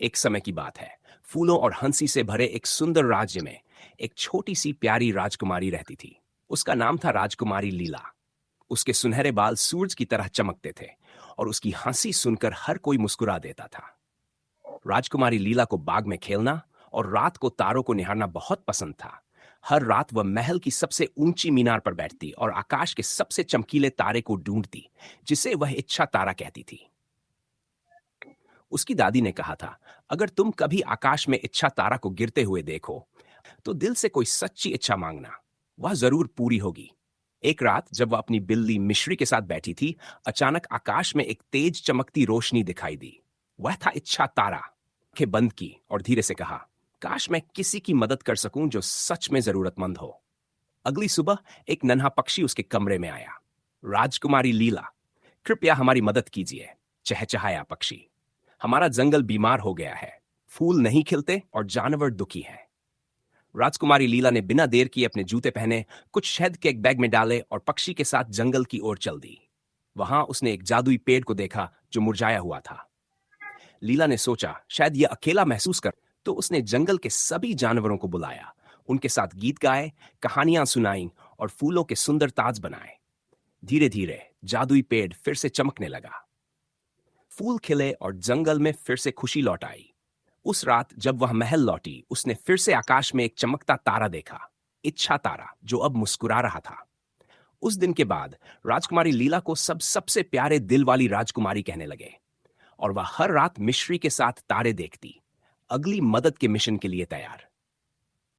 एक समय की बात है। फूलों और हंसी से भरे एक सुंदर राज्य में एक छोटी सी प्यारी राजकुमारी रहती थी। उसका नाम था राजकुमारी लीला। उसके सुनहरे बाल सूरज की तरह चमकते थे और उसकी हंसी सुनकर हर कोई मुस्कुरा देता था। राजकुमारी लीला को बाग में खेलना और रात को तारों को निहारना बहुत पसंद था। हर रात वह महल की सबसे ऊंची मीनार पर बैठती और आकाश के सबसे चमकीले तारे को ढूंढती, जिसे वह इच्छा तारा कहती थी। उसकी दादी ने कहा था, अगर तुम कभी आकाश में इच्छा तारा को गिरते हुए देखो तो दिल से कोई सच्ची इच्छा मांगना, वह जरूर पूरी होगी। एक रात जब वह अपनी बिल्ली मिश्री के साथ बैठी थी, अचानक आकाश में एक तेज चमकती रोशनी दिखाई दी। वह था इच्छा तारा। आंखें बंद की और धीरे से कहा, काश मैं किसी की मदद कर सकूं जो सच में जरूरतमंद हो। अगली सुबह एक नन्हा पक्षी उसके कमरे में आया। राजकुमारी लीला, कृपया हमारी मदद कीजिए, चहचहाया पक्षी। हमारा जंगल बीमार हो गया है, फूल नहीं खिलते और जानवर दुखी हैं। राजकुमारी लीला ने बिना देर किए अपने जूते पहने, कुछ शहद के एक बैग में डाले और पक्षी के साथ जंगल की ओर चल दी। वहां उसने एक जादुई पेड़ को देखा जो मुरझाया हुआ था। लीला ने सोचा शायद यह अकेला महसूस कर, तो उसने जंगल के सभी जानवरों को बुलाया, उनके साथ गीत गाए, कहानियां सुनाई और फूलों के सुंदर ताज बनाए। धीरे धीरे जादुई पेड़ फिर से चमकने लगा, फूल खिले और जंगल में फिर से खुशी लौट आई। उस रात जब वह महल लौटी, उसने फिर से आकाश में एक चमकता तारा देखा, इच्छा तारा, जो अब मुस्कुरा रहा था। उस दिन के बाद राजकुमारी लीला को सब सबसे प्यारे दिल वाली राजकुमारी कहने लगे और वह हर रात मिश्री के साथ तारे देखती, अगली मदद के मिशन के लिए तैयार।